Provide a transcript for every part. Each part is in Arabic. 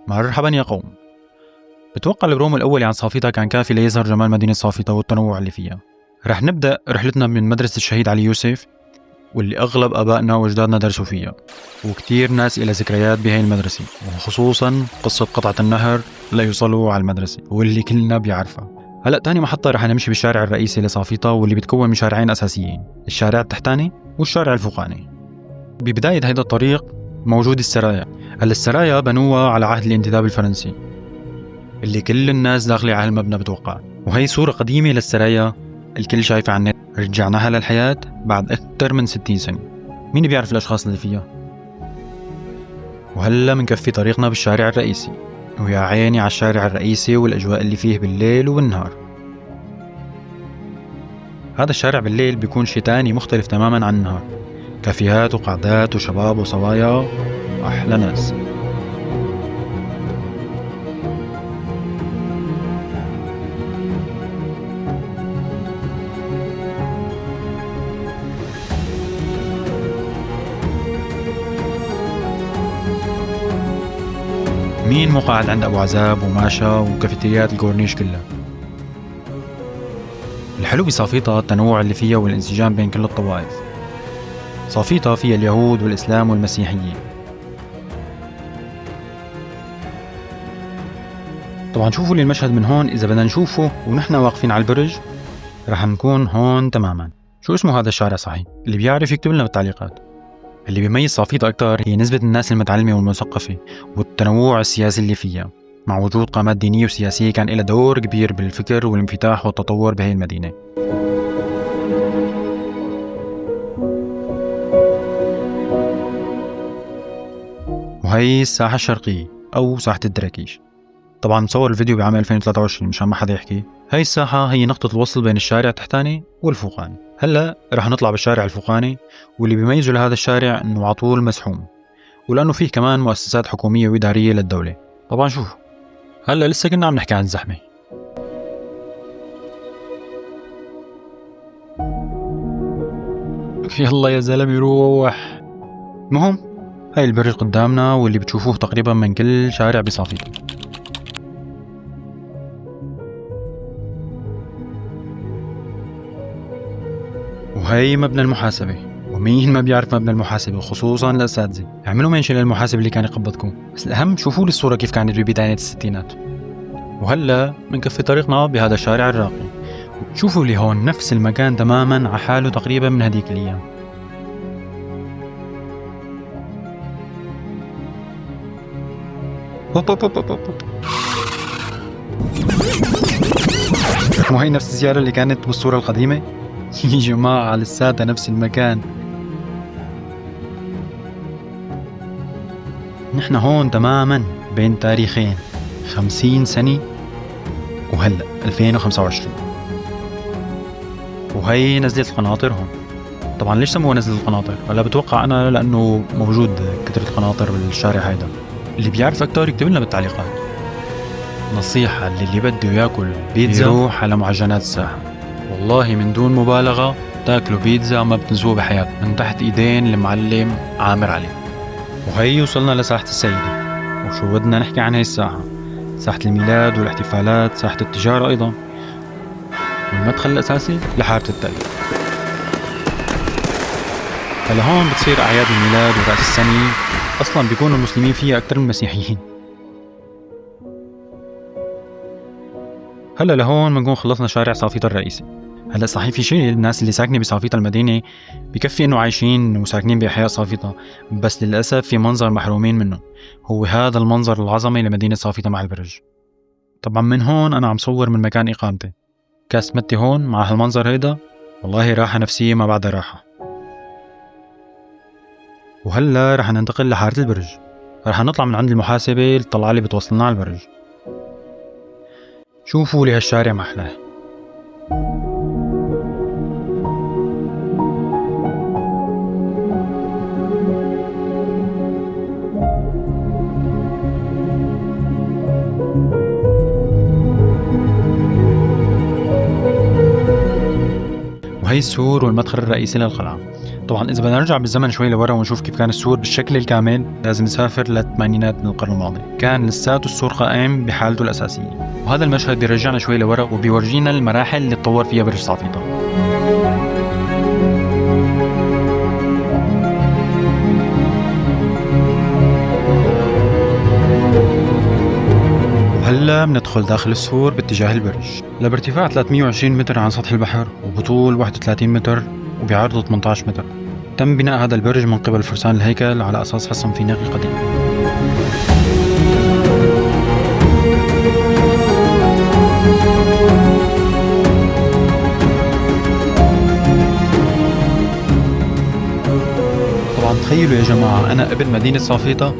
مرحبا يا قوم. بتوقع البرومو الأول عن صافيطة كان كافي ليظهر جمال مدينة صافيطة والتنوع اللي فيها. رح نبدأ رحلتنا من مدرسة الشهيد علي يوسف، واللي أغلب آبائنا وأجدادنا درسوا فيها، وكتير ناس إلى ذكريات بهاي المدرسة، وخصوصا قصة قطعة النهر ليوصلوا على المدرسة واللي كلنا بيعرفها. هلأ تاني محطة رح نمشي بالشارع الرئيسي لصافيطة، واللي بتكون من شارعين أساسيين، الشارع التحتاني والشارع الفوقاني. ببداية هيدا الطريق موجود السرايا. السرايا بنوها على عهد الانتداب الفرنسي، اللي كل الناس داخلة على المبنى بتوقع. وهي صورة قديمة للسرايا الكل شايفها على النت، رجعناها للحياة بعد أكثر من 60 سنة. مين بيعرف الأشخاص اللي فيها؟ وهلا منكفي طريقنا بالشارع الرئيسي، ويا عيني على الشارع الرئيسي والأجواء اللي فيه بالليل وبالنهار. هذا الشارع بالليل بيكون شي تاني مختلف تماما عن النهار، كافيهات وقعدات وشباب وصبايا وأحلى ناس. مين مو قاعد عند أبو عزاب وماشا وكافيتريات الكورنيش كلها؟ الحلو بصافيطة التنوع اللي فيها والانسجام بين كل الطوائف. صافيطة فيها اليهود والإسلام والمسيحيين. طبعا شوفوا لي المشهد من هون. إذا بدنا نشوفه ونحن واقفين على البرج رح نكون هون تماما. شو اسمه هذا الشارع صحيح؟ اللي بيعرف يكتب لنا بالتعليقات. اللي بيميز صافيطة أكتر هي نسبة الناس المتعلمة والمثقفة والتنوع السياسي اللي فيها، مع وجود قامات دينية وسياسية كان لها دور كبير بالفكر والانفتاح والتطور بهي المدينة. وهي الساحة الشرقية أو ساحة الدراكيش. طبعا مصور الفيديو بعام 2023 مشان ما حدا يحكي. هاي الساحة هي نقطة الوصل بين الشارع التحتاني والفوقاني. هلا رح نطلع بالشارع الفوقاني، واللي بيميزه لهذا الشارع انه عطول مسحوم، ولانه فيه كمان مؤسسات حكومية وإدارية للدولة. طبعا شوف هلا لسه كنا عم نحكي عن الزحمة. يلا يا زلمة روح. المهم هاي البرج قدامنا، واللي بتشوفوه تقريبا من كل شارع بصافيطة. وهي مبنى المحاسبة. ومين ما بيعرف مبنى المحاسبة، خصوصا الأساتذة. اعملوا منشن للمحاسب اللي كان يقبضكم. بس الأهم شوفوا لي الصورة كيف كانت ببداية الستينات. وهلا منكفي طريقنا بهذا الشارع الراقي. شوفوا لي هون نفس المكان تماما على حاله تقريبا من هديك الأيام. مو هي نفس الزيارة اللي كانت بالصورة القديمة؟ يا جماعة لساتها نفس المكان. نحن هون تماما بين تاريخين، 50 سنة وهلأ 2025. وهي نزلة القناطر هون. طبعا ليش سموها نزلة القناطر؟ هلا بتوقع أنا لأنه موجود كترة قناطر بالشارع هيدا. اللي بيعرف أكتر يكتب لنا بالتعليقات. نصيحة للي بده ياكل بيتزا يروح على معجنات الساحة. والله من دون مبالغة تاكلوا بيتزا ما بتنسوه بحياتكم من تحت ايدين المعلم عامر علي. وهي وصلنا لساحة السيدة. وشو بدنا نحكي عن هاي الساحة؟ ساحة الميلاد والاحتفالات، ساحة التجارة أيضا، والمدخل الأساسي لحارة التل. هلا هون بتصير أعياد الميلاد ورأس السنة، أصلا بيكونوا المسلمين فيها أكثر من المسيحيين. هلا لهون بنكون خلصنا شارع صافيطة الرئيسي. هلا صحيح في شيء الناس اللي ساكنة بصافيطة المدينة بكفي انه عايشين وساكنين بأحياء صافيطة، بس للأسف في منظر محرومين منه، هو هذا المنظر العظمي لمدينة صافيطة مع البرج. طبعا من هون أنا عم صور من مكان إقامتي، كاسمتي هون مع هالمنظر هيدا، والله راحة نفسية ما بعدها راحة. وهلا رح ننتقل لحارة البرج. رح نطلع من عند المحاسبة الطلعة اللي بتوصلنا على البرج. شوفوا لي هالشارع محلاه. وهي السور والمدخل الرئيسي للقلعة. طبعا إذا بدنا نرجع بالزمن شوي لورا ونشوف كيف كان السور بالشكل الكامل لازم نسافر للثمانينات من القرن الماضي. كان لساته السور قائم بحالته الأساسية، وهذا المشهد بيرجعنا شوي لورا وبيورجينا المراحل اللي تطور فيها برج صافيطة. وهلا بندخل داخل السور باتجاه البرج بارتفاع 320 متر عن سطح البحر وبطول 31 متر وبعرض 18 متر. تم بناء هذا البرج من قبل فرسان الهيكل على أساس حصن فينيقي قديم. طبعا تخيلوا يا جماعة، أنا ابن مدينة صافيطة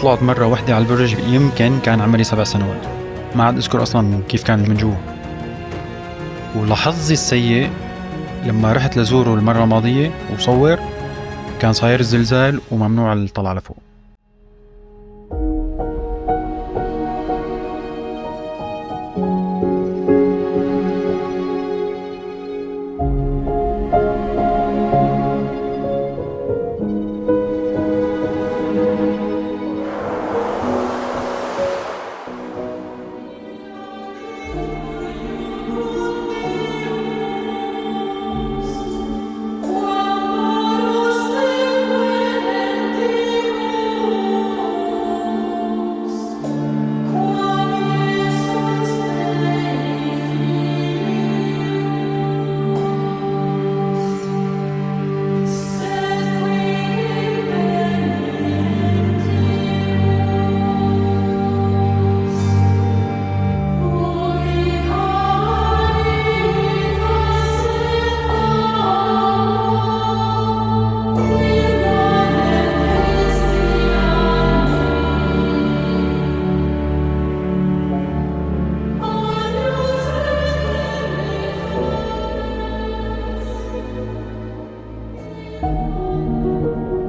طلعت مرة واحدة على البرج، يمكن كان عمري 7 سنوات، ما عاد أذكر أصلا كيف كان من جوا. ولحظي السيء لما رحت لزوره المرة الماضية وصور كان صاير الزلزال وممنوع الطلع لفوق.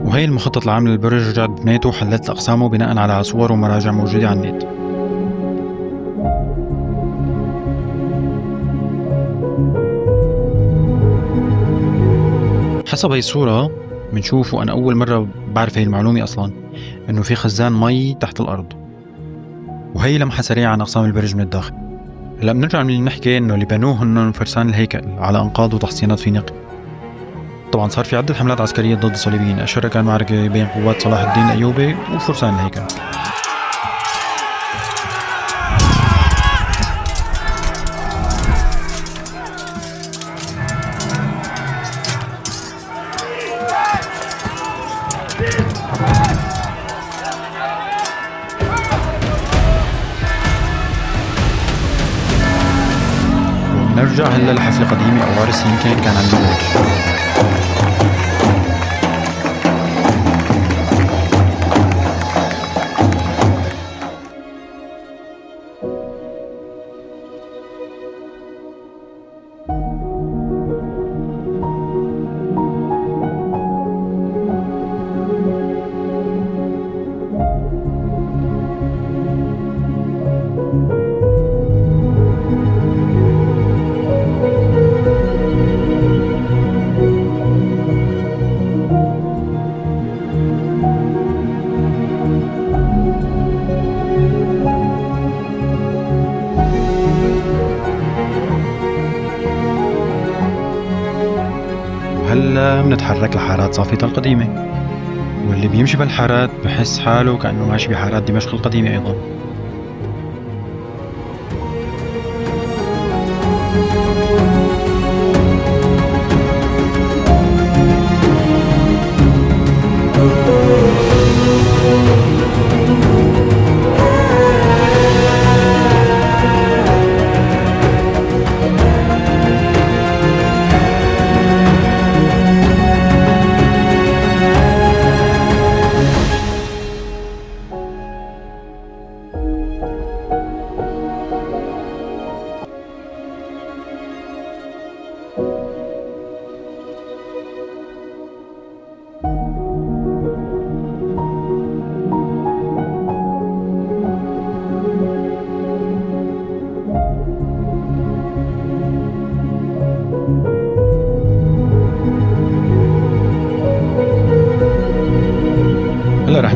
وهي المخطط العام للبرج رجعت بنيته وحلت أقسامه بناء على صور ومراجع موجودة على النت. حسب هي الصورة بنشوف، وأنا أول مرة بعرف هي المعلومة أصلا، إنه في خزان مي تحت الأرض. وهي لمحة سريعة عن أقسام البرج من الداخل. هلا بنرجع نحكي إنه اللي بنوه هن فرسان الهيكل على أنقاض وتحصينات فينيقية. طبعا صار في عدة حملات عسكرية ضد الصليبيين، أشهرها كان معركة بين قوات صلاح الدين الأيوبي وفرسان الهيكل. نرجع هلا لحفلة قديمة أو عرس يمكن كان عن البرج. هلا بنتحرك لحارات صافيطة القديمة، واللي بيمشي بالحارات بحس حاله كأنه ماشي بحارات دمشق القديمة أيضا.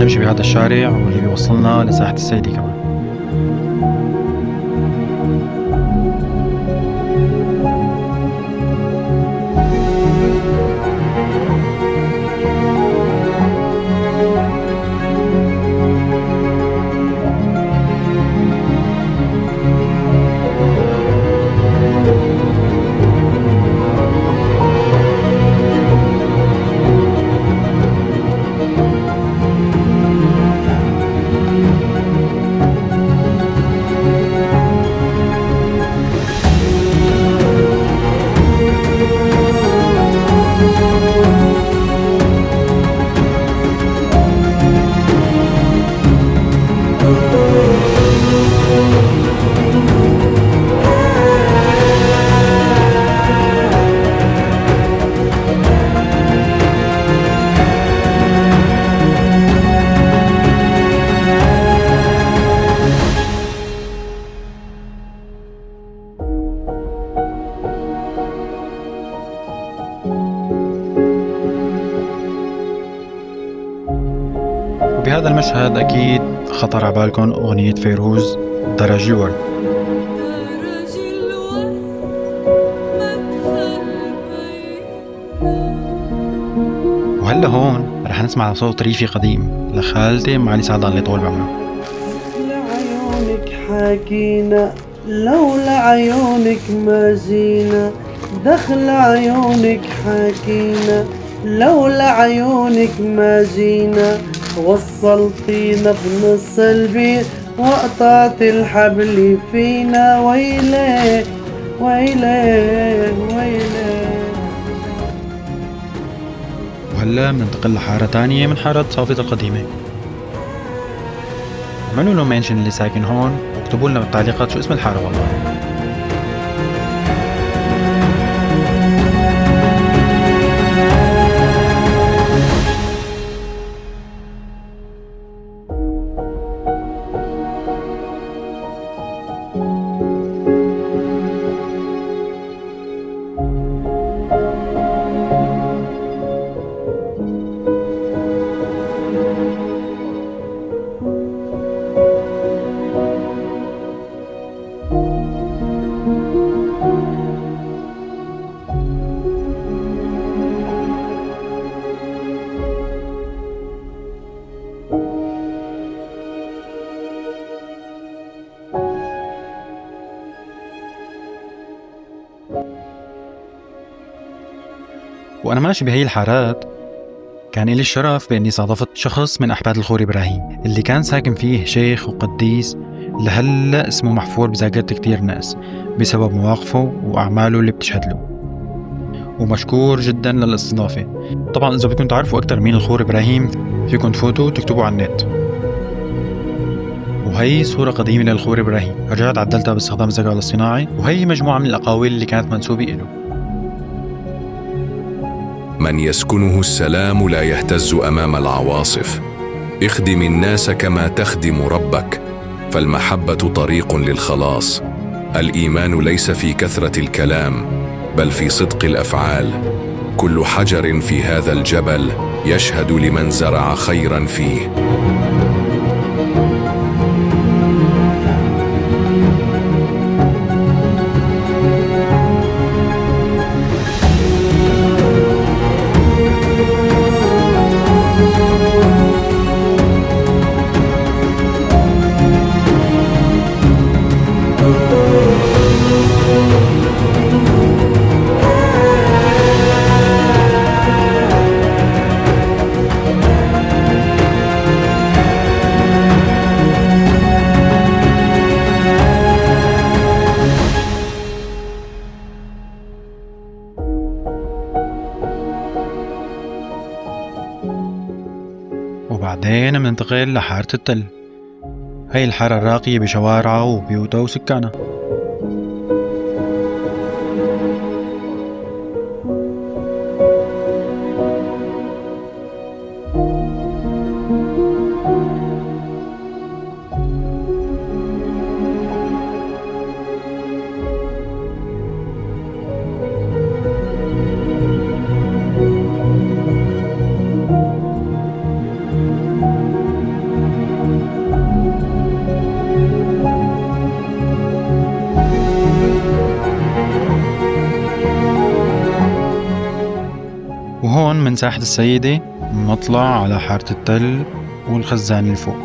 نمشي بهذا الشارع واللي بيوصلنا لساحة السيدي كمان. وبهذا المشهد أكيد خطر عبالكم أغنية فيروز درج الورد. وهلا هون رح نسمع صوت ريفي قديم لخالتي معالي سعد الله يطول بعمرها. لعيونك حكينا لولا عيونك ما زينا، دخل عيونك حكينا لولا عيونك ما زينا، وصلتينا بنص البيت وقطعت الحبل فينا، ويلي ويلي ويلي. وهلا بننتقل لحارة تانية من حارة صافيطة القديمة. اعملوا له منشن اللي ساكن هون واكتبوا لنا بالتعليقات شو اسم الحارة والله. وأنا ماشي بهي الحارات كان إلي الشرف بأني صادفت شخص من أحفاد الخوري إبراهيم اللي كان ساكن فيه شيخ وقديس لهلأ اسمه محفور بذاكرة كتير ناس بسبب مواقفه وأعماله اللي بتشهد له، ومشكور جدا للاستضافة. طبعا إذا بدكم تعرفوا أكتر مين الخوري إبراهيم فيكم تفوتوا وتكتبوا على النت. وهي صورة قديمة للخوري إبراهيم رجعت عدلتها باستخدام الذكاء الاصطناعي، وهي مجموعة من الأقاويل اللي كانت منسوبة إله. من يسكنه السلام لا يهتز أمام العواصف. اخدم الناس كما تخدم ربك، فالمحبة طريق للخلاص. الإيمان ليس في كثرة الكلام بل في صدق الأفعال. كل حجر في هذا الجبل يشهد لمن زرع خيرا فيه. وبعدين بننتقل لحارة التل. هاي الحارة الراقية بشوارعها وبيوتها وسكانها. هون من ساحة السيدة نطلع على حارة التل والخزان اللي فوق.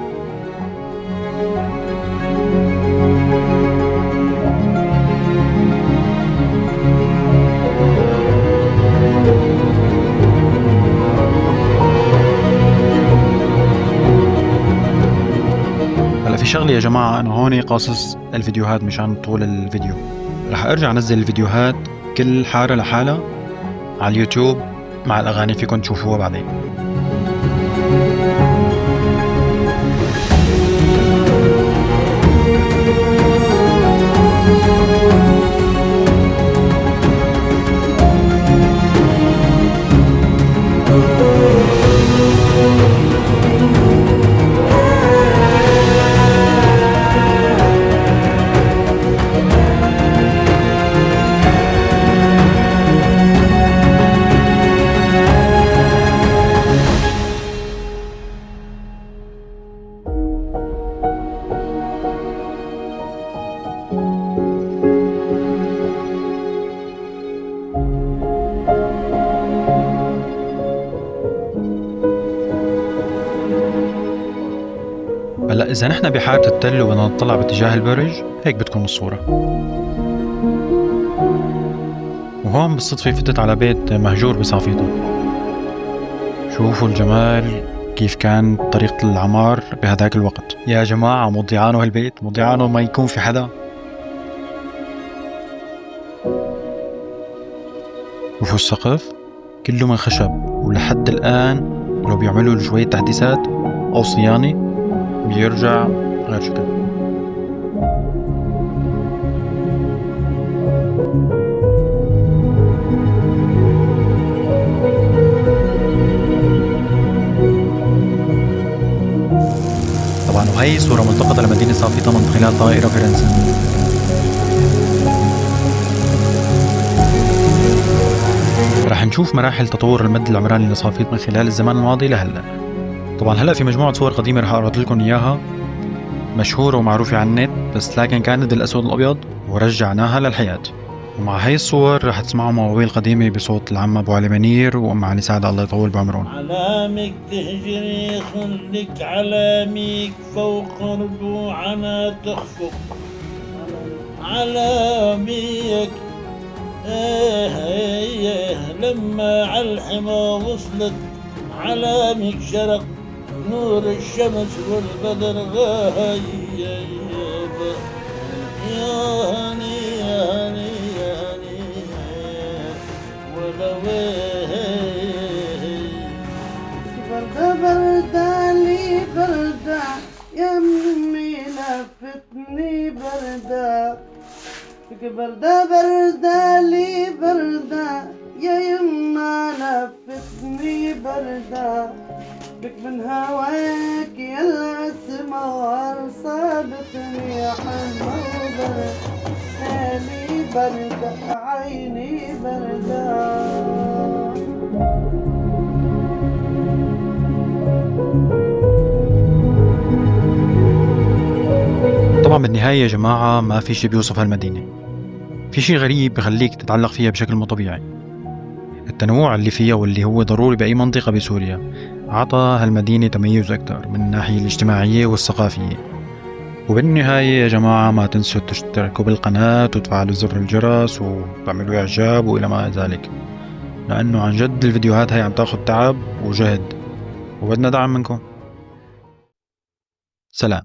هلا في شغلة يا جماعة، أنا هون قاصص الفيديوهات مشان طول الفيديو. رح أرجع أنزل الفيديوهات كل حارة لحالها على اليوتيوب مع الأغاني، فيكم تشوفوها بعدين. هلا إذا نحن بحارة التل وبدنا نطلع باتجاه البرج، هيك بتكون الصورة. وهون بالصدفة فتت على بيت مهجور بصافيطة. شوفوا الجمال كيف كان طريقة العمار بهداك الوقت. يا جماعة مضيعانه هالبيت، مضيعانه ما يكون في حدا. شوفوا السقف كله من خشب، ولحد الآن لو بيعملوا شوية تحديثات أو صيانة بيرجع غير شكل. طبعا وهي صورة ملتقطة لمدينة صافيطة من خلال طائرة فرنسية. رح نشوف مراحل تطور المد العمراني لصافيط من خلال الزمان الماضي لهلا. طبعا هلا في مجموعة صور قديمة رح أعرض لكم إياها، مشهورة ومعروفة على النت، بس لكن كانت الأسود الأبيض ورجعناها للحياة. ومع هاي الصور رح تسمعوا مواويل قديمة بصوت العم أبو علي منير وأم علي سعد الله يطول بعمرهم. علامك تهجري خلك علامك فوق ربوعنا تخفق علاميك لما عالحما وصلت علامك شرق نور الشمس والبدر غايب يا هني يا هني يا هني بردة بردة لي بردة يمي لفتني بردة، بردة بردة لي بردة يا يما لفتني بردة، بك من هواك يا الأسمار صابتني حلمة وبرد، لي بردة عيني بردة. طبعا بالنهاية يا جماعة ما في شي بيوصف هالمدينة، في شي غريب بخليك تتعلق فيها بشكل مو طبيعي. التنوع اللي فيها واللي هو ضروري بأي منطقة بسوريا عطى هالمدينة تميز أكثر من الناحية الاجتماعية والثقافية. وبالنهاية يا جماعة ما تنسوا تشتركوا بالقناة وتفعلوا زر الجرس وتعملوا إعجاب وإلى ما ذلك، لأنه عن جد الفيديوهات هاي عم تاخد تعب وجهد وبدنا دعم منكم. سلام.